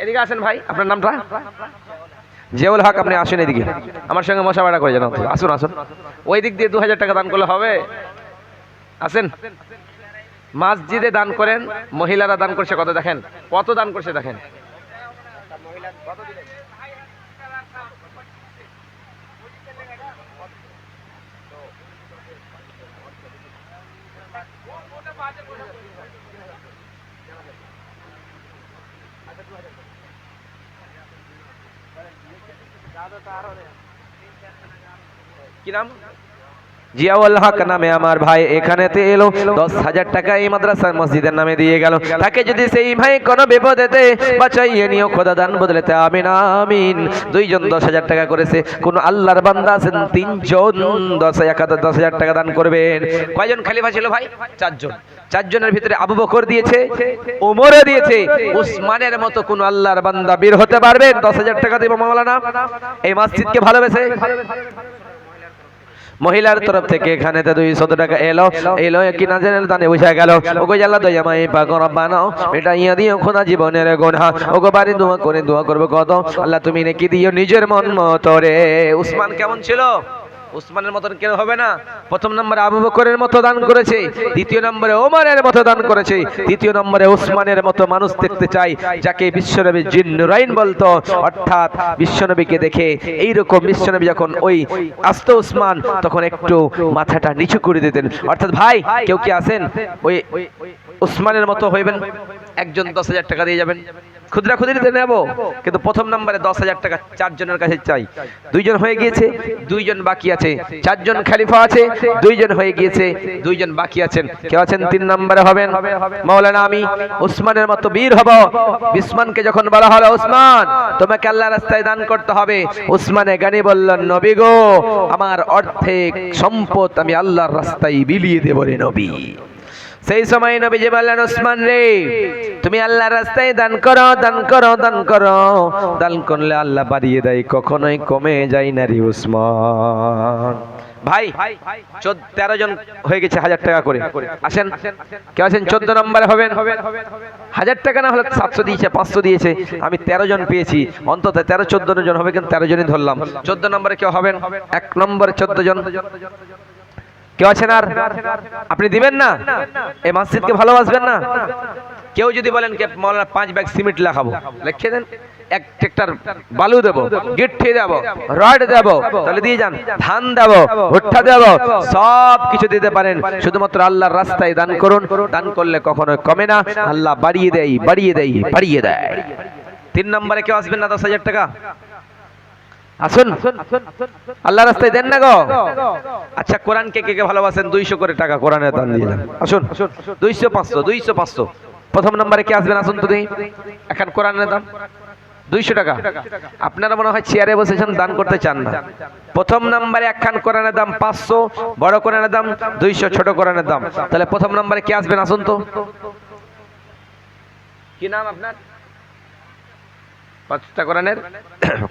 এদিকে আসেন ভাই। আপনার নামটা? জিয়াউল হক, আপনি আসেন এদিকে, আমার সঙ্গে মশাবাড়া করে যান। আসুন আসুন, ওই দিক দিয়ে 2000 টাকা দান করলে হবে। আসেন, মসজিদে দান করেন। মহিলারা দান করছে কত দেখেন, কত দান করছে দেখেন। কি নাম? জিয়াউল হক নামে আমার ভাই এখানেতে এলো 10,000 টাকা এই মাদ্রাসা মসজিদের নামে দিয়ে গেল, তাকে যদি সেই ভাই কোনো বিপদেতে বাঁচাইয়ে নিও খোদা দান বদলেতে আমিন আমিন। 2 জন 10,000 টাকা করেছে, কোন আল্লাহর বান্দা আছেন 3 জন 10,000 টাকা দান করবেন। কয়জন খলিফা ছিল ভাই? 4 জন। 4 জনের ভিতরে আবু বকর দিয়েছে, ওমরও দিয়েছে, উসমানের মতো কোন আল্লাহর বান্দা বীর হতে পারবেন 10,000 টাকা দেব মাওলানা এই মসজিদকে ভালোবেসে? মহিলার তরফ থেকে এখানে 200 টাকা এলো এলো কি না জানেন দানে বুঝা গেল ওগো আল্লাহ দয়া মাই পাক রব্বানা এটা ইয়া দিও খোদা জীবনের গুনাহ ওগো বাড়ি দোয়া করে দোয়া করব কত আল্লাহ তুমি নেকি দিও নিজের মন মতো রে। উসমান কেমন ছিল? উসমানের মতন কেন হবে না? প্রথম নম্বরে আবু বকরের মতো দান করেছে, দ্বিতীয় নম্বরে ওমরের মতো দান করেছে, তৃতীয় নম্বরে উসমানের মতো মানুষ দেখতে চাই যাকে বিশ্বনবী জিন্নুরাইন বলতো, অর্থাৎ বিশ্বনবীকে দেখে এইরকম বিশ্বনবী যখন ওই আস্ত উসমান তখন একটু মাথাটা নিচু করে দিতেন। অর্থাৎ ভাই কেউ কি আছেন ওই উসমানের মতো হইবেন? একজন 10,000 টাকা দিয়ে যাবেন, খুদরা খুদরিতে নেব, কিন্তু প্রথম নম্বরে 10,000 টাকা 4 জনের কাছে চাই। 2 জন হয়ে গিয়েছে, 2 জন বাকি আছে, 4 জন খলিফা আছে, 2 জন হয়ে গিয়েছে, 2 জন বাকি আছেন। কেউ আছেন 3 নম্বরে হবেন? মাওলানা আমি উসমানের মতো বীর হব। উসমানকে যখন বলা হলো উসমান তোমাকে আল্লাহর রাস্তায় দান করতে হবে, উসমানে গানি বললেন নবী গো আমার অর্ধেক সম্পদ আমি আল্লাহর রাস্তায় বিলিয়ে দেব রে নবী। সেই সময় নবীজি বললেন উসমান রে তুমি আল্লাহর রাস্তায় দান করো দান করো দান করো, দান করলে আল্লাহ বাড়িয়ে দেয়, কখনোই কমে যায় না রে উসমান। ভাই 13 জন হয়ে গেছে 1000 টাকা করে, আসেন কেউ আছেন 14 নম্বরে হবেন? 1000 টাকা না হলে 700 দিয়েছে 500 দিয়েছে, আমি 13 জন পেয়েছি, অন্তত 13-14 জন হবে, কিন্তু 13 জনই ধরলাম। 14 নম্বরে কেউ হবেন? 1 নম্বরে 14 জন কেউ আছেন? আর আপনি দিবেন না? এই মসজিদকে ভালোবাসবেন না? কেউ যদি বলেন কে মাওলানা 5 ব্যাগ সিমেন্ট লাগাবো, লিখে দেন, 1 ট্রাক্টর বালু দেবো, গিট্টি দেবো, রড দেবো, তাহলে দিয়ে যান। ধান দেবো, ভুট্টা দেবো, সব কিছু দিতে পারেন, শুধুমাত্র আল্লাহর রাস্তায় দান করুন। দান করলে কখনো কমে না, আল্লাহ বাড়িয়ে দেয় বাড়িয়ে দেয় বাড়িয়ে দেয়। 3 নম্বরে কেউ আসবেন না? 10,000 টাকা আসুন, আল্লাহ রাস্তায় দেন না গো। আচ্ছা কোরআনকে কে কে ভালোবাসেন? 200 করে টাকা কোরআনের দান দিয়ে যান। আসুন 200 500 200 500। প্রথম নম্বরে কে আসবেন? আসুন তো দেখি। এখন কোরআনের দাম 200 টাকা। আপনারা মনে হয় চেয়ারে বসেছেন, দান করতে চান না। প্রথম নম্বরে একখান কোরআনের দাম 500, বড় কোরআনের দাম 200, ছোট কোরআনের দাম। তাহলে প্রথম নম্বরে কে আসবেন? আসুন তো। কি নাম আপনার? 5টা কোরআনের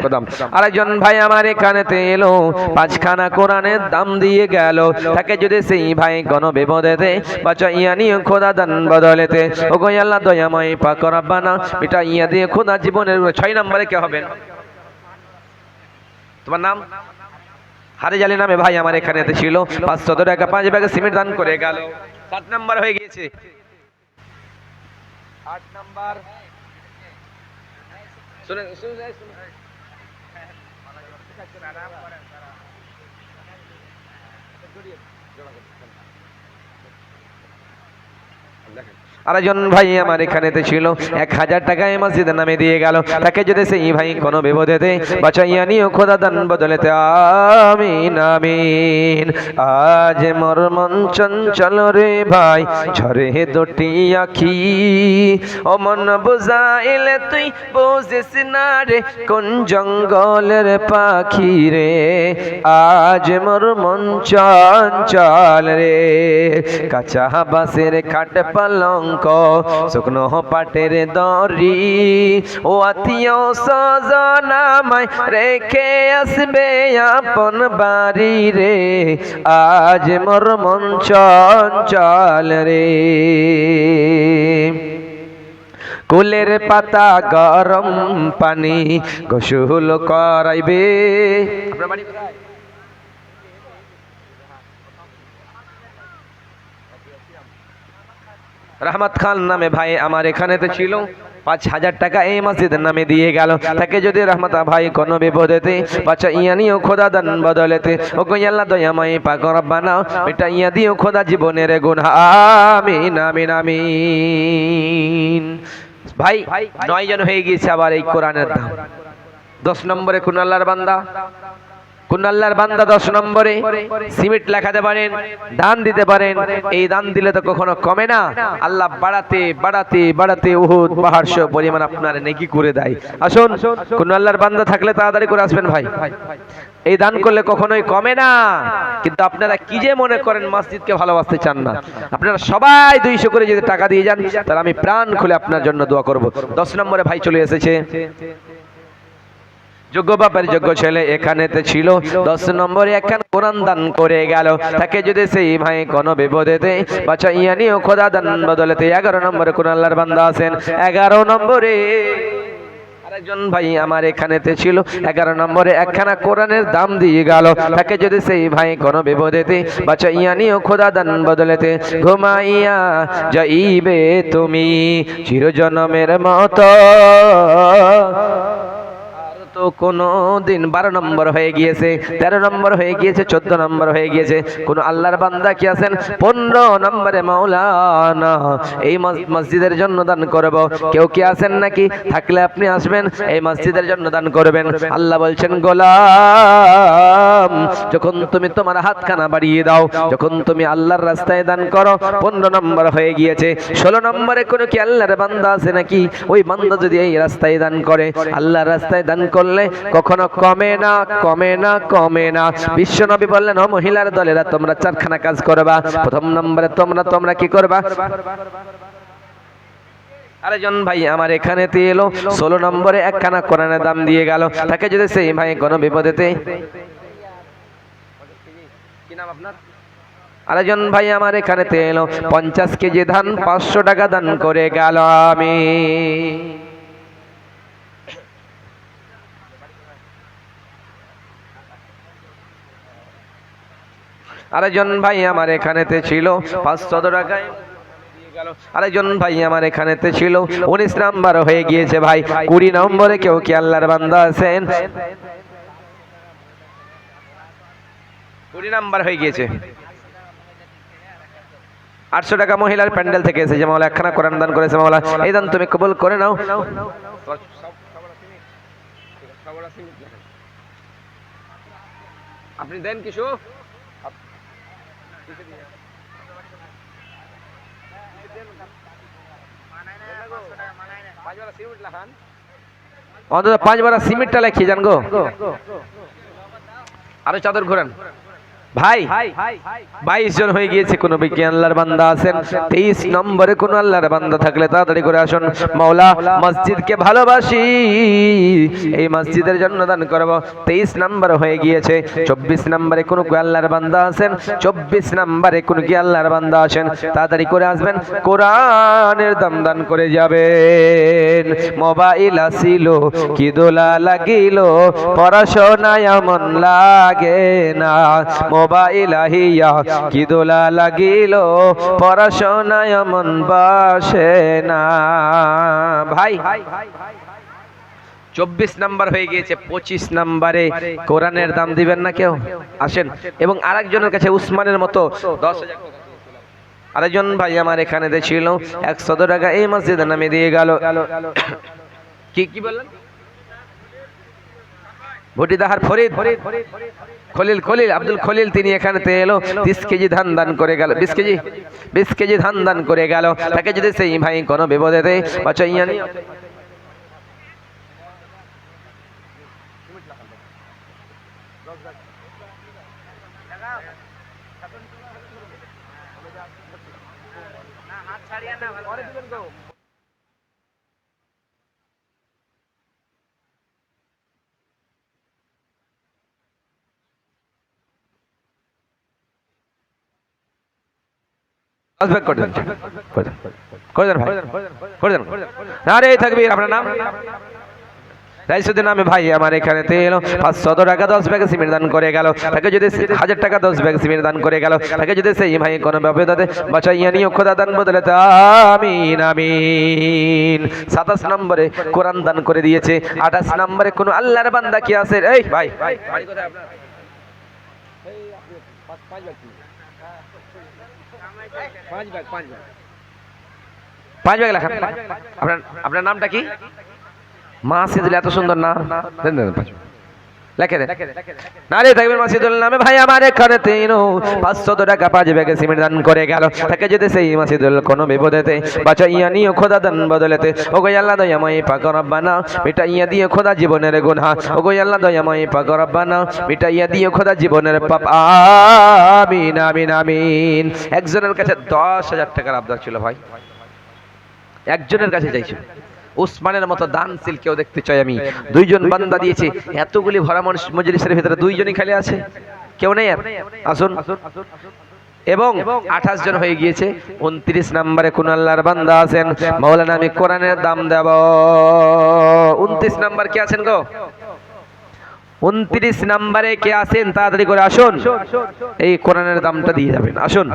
কদম। আরেকজন ভাই আমার এখানেতে এলো, 5খানা কোরআনের দাম দিয়ে গেল, তাকে যদি সেই ভাই কোন বিপদেতে বাঁচাইয়া নিয়ে খোদা দান বদলেতে, ওগো আল্লাহ দয়াময় পাক রব্বানা মিটাইয়া দিয়ে খোদা জীবনের। 6 নম্বরে কে হবেন? তোমার নাম? হারিজ আলী নামে ভাই আমার এখানেতে ছিল, 500 টাকা 5 ব্যাগ সিমেন্ট দান করে গেল। 7 নম্বর হয়ে গিয়েছে। 8 নম্বর শুনে শুনে আরেকজন ভাই আমার এখানেতে ছিল, 1000 টাকা এই মসজিদের নামে দিয়ে গেল, তাকে যদি সেই ভাই কোনো বিপদেতে বাঁচাইয়া নিও খোদা দান বদলেতে। আমিন আমিন। আজ মোর মন চঞ্চল রে ভাই ঝরে 2টি আখি, ও মন বুঝাইলে তুই বুঝিস না রে কোন জঙ্গলের পাখি রে। আজ মোর মন চঞ্চল রে, কাঁচা বাঁশের খাট পালং শুকনো পাটের দড়ি, ও আত্মীয় স্বজনামায় রেখে আসবে আপন বাড়ি রে। আজ মোর মন চঞ্চল রে, কুলের পাতা গরম পানি গোসল করাইবে। আপনার বাড়ি কোথায়? রহমত খান নামে ভাই আমার এখানেতে ছিল, 5,000 টাকা এই মসজিদের নামে দিয়ে গেল, তাকে যদি রহমত ভাই কোনো বিপদেতে বাঁচাইয়া নিও খোদা দান বদলেতে, ও গো আল্লাহ দয়াময় পাক রব্বানা মিটাইয়া দিও খোদা জীবনের গুনাহ। আমিন আমিন আমিন। ভাই 9 জন হয়ে গিয়েছে আবার এই কোরআনের দাম। 10 নম্বরে কোন আল্লাহর বান্দা? কোন আল্লাহর বান্দা 10 নম্বরে সিমেন্ট লেখাতে পারেন, দান দিতে পারেন। এই দান দিলে তো কখনো কমে না, আল্লাহ বাড়াতে বাড়াতে বাড়াতে উহুদ পাহাড় সহ পরিমাণ আপনার নেকি করে দেয়। আসুন কোন আল্লাহর বান্দা থাকলে তাড়াতাড়ি করে আসবেন ভাই। এই দান করলে কখনোই কমে না। কিন্তু আপনারা কি যে মনে করেন মসজিদকে ভালোবাসতে চান না? আপনারা সবাই 200 করে যদি টাকা দিয়ে যান তাহলে আমি প্রাণ খুলে আপনার জন্য দোয়া করব। 10 নম্বরে ভাই চলে এসেছে, যোগ্য বাপের যোগ্য ছেলে এখানেতে ছিল, 10 নম্বরে একখান কোরআন দান করে গেল। তাকে যদি সেই ভাই কোনো বিপদেতে বাঁচাইয়া নিও খোদা দান বদলেতে। 11 নম্বরে কোন আল্লাহর বান্দা আছেন, 11 নম্বরে আরেকজন ভাই আমার এখানেতে ছিল, 11 নম্বরে একখানা কোরআনের দাম দিয়ে গেল। তাকে যদি সেই ভাই কোনো বিপদেতে বাঁচাইয়া নিও খোদা দান বদলেতে। ঘুমাইয়া যাইবে তুমি চিরজনমের মতো, তো কোনো দিন 12 নম্বর হয়ে গিয়েছে, 13 নম্বর হয়ে গিয়েছে, 14 নম্বর হয়ে গিয়েছে। কোন আল্লাহর বান্দা কি আছেন 15 নম্বরে? মাওলানা এই মসজিদের জন্য দান করব, কেউ কি আছেন নাকি? থাকলে আপনি আসবেন, এই মসজিদের জন্য দান করবেন। আল্লাহ বলছেন, গোলাম যখন তুমি তোমার হাতখানা বাড়িয়ে দাও, যখন তুমি আল্লাহর রাস্তায় দান করো, 15 নম্বর হয়ে গিয়েছে। 16 নম্বরে কোনো কি আল্লাহর বান্দা আছে নাকি? ওই বান্দা যদি এই রাস্তায় দান করে, আল্লাহর রাস্তায় দান করলে কখনো কমে না, কমে না, কমে না। বিশ্বনবী বললেন, ও মহিলার দলেরা, তোমরা 4খানা কাজ করবা। প্রথম নম্বরে তোমরা কি করবা? আরেকজন ভাই আমার এখানে এলো, 16 নম্বরে একখানা কোরআনের দাম দিয়ে গেল। তাকে যদি সেই ভাই কোনো বিপদেতে, কি নাম আপনার? আরেকজন ভাই আমার এখানে এলো, 50 কেজি ধান 500 টাকা দান করে গেল। আমি আরেকজন ভাই আমার এখানেতে ছিল, 500 টাকায় দিয়ে গেল। আরেকজন ভাই আমার এখানেতে ছিল, 19 নাম্বার হয়ে গিয়েছে ভাই। 20 নম্বরে কেউ কি আল্লাহর বান্দা আছেন? 20 নাম্বার হয়ে গিয়েছে। 800 টাকা মহিলার প্যান্ডেল থেকে এসেছে, মাওলা একখানা কোরআন দান করেছে। মাওলা এই দান তুমি কবুল করে নাও। আপনি দেন কিছু? অন্তত 5 বার সিমেন্টটা লেখি জান গো। আরো চাদর ঘোরান ভাই। 22 জন হয়ে গিয়েছে। কোন বিজ্ঞান আল্লাহর বান্দা আছেন? 23 নম্বরে কোন আল্লাহর বান্দা থাকলে তাড়াতাড়ি করে আসুন। মাওলা মসজিদকে ভালোবাসি, এই মসজিদের জন্য দান করব। 23 নম্বর হয়ে গিয়েছে। 24 নম্বরে কোন কি আল্লাহর বান্দা আছেন? 24 নম্বরে কোন কি আল্লাহর বান্দা আছেন? তাড়াতাড়ি করে আসবেন, কোরআনের দাম দান করে যাবেন। মোবাইল আসিল কি দোলা লাগিল, পড়াশোনায় মন লাগে না। মোবাইল আহিয়া কি দোলা লাগিল, পড়াশোনায় মন বসে না। ভাই 24 নাম্বার হয়ে গিয়েছে। 25 নাম্বারে কোরআনের দাম দিবেন না কেউ? আসেন। এবং আরেকজনের কাছে উসমানের মতো 10,000 টাকা। আরেকজন ভাই আমার এখানে ছিল, 100 টাকা এই মসজিদের নামে দিয়ে গেল। কি বললেন? ভটিদাহার ফরিদ খলিল আব্দুল খলিল, তিনি এখানে এলো, 30 কেজি ধান দান করে গেল। 20 কেজি ধান দান করে গেল। তাকে যদি সেই ভাই কোনো বিপদেতে বাঁচাইয়া নিও, আপনার নাম? রাইসুদ্দিন নামে ভাই আমার এখানে এলো, 500 টাকা 10 ব্যাগ সিমেন্ট দান করে গেল। তাকে যদি 1000 টাকা 10 ব্যাগ সিমেন্ট দান করে গেল। তাকে যদি সেই ভাই কোনো বিপদে বাঁচাইয়া নিও খোদা দান বদলে। আমিন আমিন। 27 নম্বরে কোরআন দান করে দিয়েছে। 28 নম্বরে কোন আল্লাহর বান্দা কি আছে? এই ভাই বাড়ি কোথায় আপনার? পাঁচ ব্যাগ লেখা। আপনার নামটা কি? মাসিদুল, এত সুন্দর নাম। লেখে দেন। নারে থাকবেন মাসিদুল নামে ভাই আমার এখানে 500 টাকা 5 ব্যাগে সিমেন্ট দান করে গেল। তাকে যদি সেই মাসিদুল কোনো বিপদেতে বাঁচাইয়া নিও খোদা দান বদলেতে। ও গো আল্লাহ দয়াময় পাক রব্বানা, মিটাইয়া দিও খোদা জীবনের গুনাহ। ও গো আল্লাহ দয়াময় পাক রব্বানা, মিটাইয়া দিও খোদা জীবনের পাপ। আমিন আমিন আমিন। একজনের কাছে 10,000 টাকার আবদার ছিল ভাই, একজনের কাছে চাইছিল। উসমানের মতো দানশীল কেউ দেখতে চাই আমি। দুইজন বান্দা দিয়েছে, এতগুলি ভরা মজলিসের ভিতরে দুইজনই খালি আছে, কেউ নেই আর। আসুন। এবং 28 জন হয়ে গিয়েছে। 29 নম্বরে কোন আল্লাহর বান্দা আছেন? মাওলানা আমি কোরআনের দাম দেব। 29 নাম্বার কে আছেন গো? 29 নম্বরে কে আছেন? তাড়াতাড়ি করে আসুন, এই কোরআনের দামটা দিয়ে যাবেন। আসুন।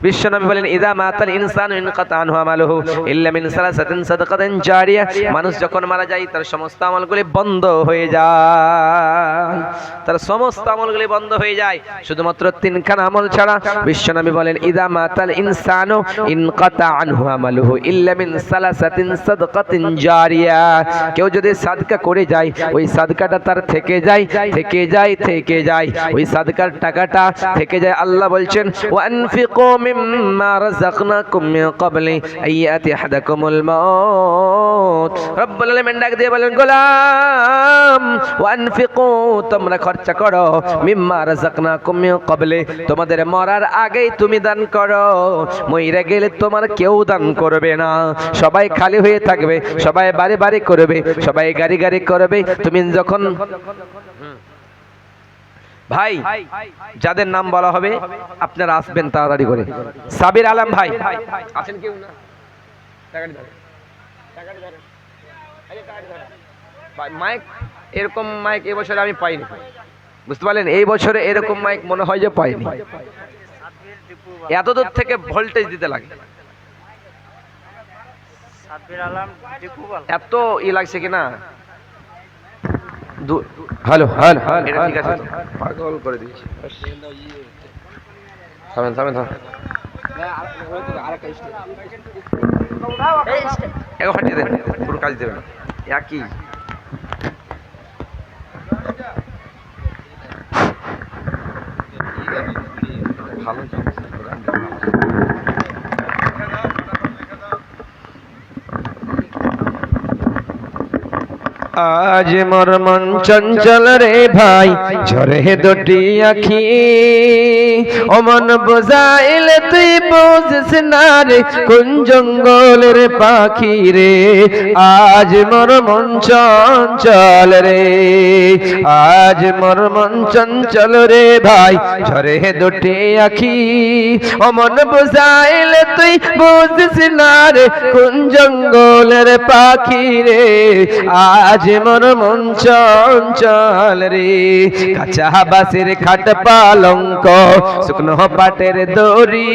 বিশ্বনবী বলেন, ইদা মাতাল ইনসানু ইনকাতা আনহু আমালুহু ইল্লা মিন সালাসাতিন সাদাকাতিন জারিয়া। মানুষ যখন মারা যায় তার সমস্ত আমলগুলি বন্ধ হয়ে যায়, তার সমস্ত আমলগুলি বন্ধ হয়ে যায়, শুধুমাত্র 3খানা আমল ছাড়া। বিশ্বনবী বলেন, ইদা মাতাল ইনসানু ইনকাতা আনহু আমালুহু ইল্লা মিন সালাসাতিন সাদাকাতিন জারিয়া। কেউ যদি সাদকা করে যায়, ওই সাদকাটা তার থেকে যায়, ওই সাদকার টাকাটা থেকে যায়। আল্লাহ বলছেন, ওয়ানফিকু মিম্মা রাযাকনাকুম মিন ক্বাবলি আইয়াতি আহাদাকুমুল মাউত। রব্বুল আলামিন ডাক দিয়ে বলেন, গোলাম ওয়ানফিকু, তোমরা খরচা করো, মিম্মা রাযাকনাকুম মিন ক্বাবলি, তোমাদের মরার আগেই তুমি দান করো। মইরা গেলে তোমার কেউ দান করবে না, সবাই খালি হয়ে থাকবে, সবাই বাড়ি বাড়ি করবে, সবাই গাড়ি গাড়ি করবে। তুমি যখন ভাই যাদের নাম বলা হবে আপনারা আসবেন তাড়াতাড়ি করে। সাবির আলম ভাই আছেন কেউ না? মাইক, এরকম মাইক এবছরে আমি পাইনি, বুঝতে পারলেন? এই বছরে এরকম মাইক মনে হয় যে পাইনি। এত দূর থেকে ভোল্টেজ দিতে লাগে, এত ই লাগছে কিনা। হ্যালো হ্যালো, এটা ঠিক আছে, পাগল করে দিয়েছি। থামেন থামেন থামেন, হটিয়ে দেন, পুরো কাজ দেবেন একই। ভালো আজ মোর মন চঞ্চল রে ভাই, ঝরে দুটি আখি, ও মন বুঝাইলে তুই বুঝিস না রে, কোন জঙ্গলের পাখি রে। আজ মোর মন চঞ্চল রে, আজ মোর মন চঞ্চল রে ভাই, ঝরে দুটি আখি, ও মন বুঝাইলে তুই বুঝিস না রে, কোন জঙ্গলের পাখি রে। আজ মোর মন চঞ্চল রে, কাঁচা বাঁশের খাট পালঙ্ক, শুকনো পাটের দড়ি,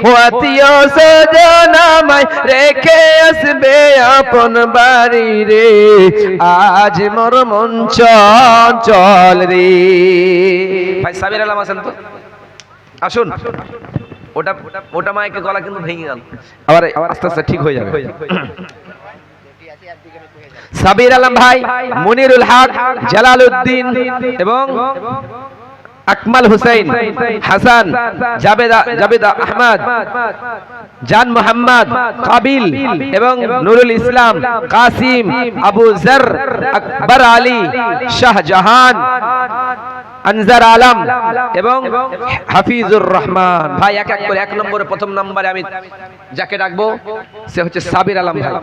ও আত্মীয় স্বজন আমায় রেখে আসবে আপন বাড়ি রে। আজ মোর মন চঞ্চল রে। ভাই সাবির আলম আছেন তো? আসুন। ওটা ওটা মাইকে গলা কিন্তু ভেঙে গেল, আবার আস্তে আস্তে ঠিক হয়ে যাবে। সাবির আলম ভাই, মনিরুল হক, জালালউদ্দিন এবং আকমাল হুসাইন, হাসান, জাবেদা আহমদ, জান মোহাম্মদ, কাবিল এবং নুরুল ইসলাম, কাসিম, আবু জর, আকবর আলী, শাহজাহান, আনজার আলম এবং হাফিজুর রহমান ভাই। এক এক করে 1 নম্বরে, প্রথম নম্বরে আমি যাকে ডাকবো সে হচ্ছে সাবির আলম ভাই।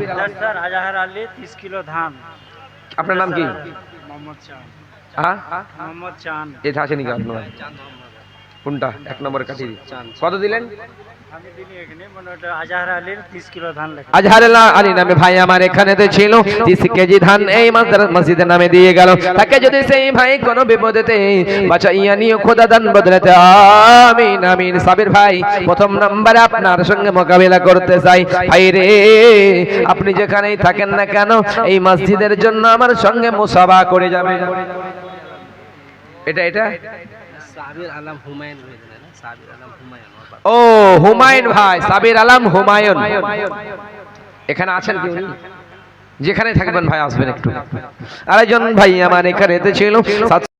স্যার আজহার আলী 30 কিলো ধান। আপনার নাম কি? মোহাম্মদ চান। হ্যাঁ মোহাম্মদ চান। এটা আছে নাকি আপনার? কোনটা 1 নম্বরে কাটিয়ে দিই। কত দিলেন? আমি দিনি এখানে, মানে ওটা আজহার আলীর 30 কিলো ধান লেখা। আজহার আলী নামে ভাই আমার এখানেতে ছিল, 30 কেজি ধান এই মসজিদের নামে দিয়ে গেল। তাকে যদি সেই ভাই কোনো বিপদেতে বাঁচাইয়া নিও খোদা দান বদলাতে, আমিন আমিন। সাবির ভাই, প্রথম নম্বরে আপনার সঙ্গে মোকাবিলা করতে চাই। ভাই রে, আপনি যেখানেই থাকেন না কেন, এই মসজিদের জন্য আমার সঙ্গে মুসাফা করে যাবেন। এটা এটা সাবির আলম হুমায়ুন, সাবির আলম হুমায়ুন। ও হুমায়ুন ভাই, সাবির আলম হুমায়ুন এখানে আছেন কি? উনি যেখানে থাকবেন ভাই আসবেন একটু। আরেকজন ভাই আমার এখানে ছিল।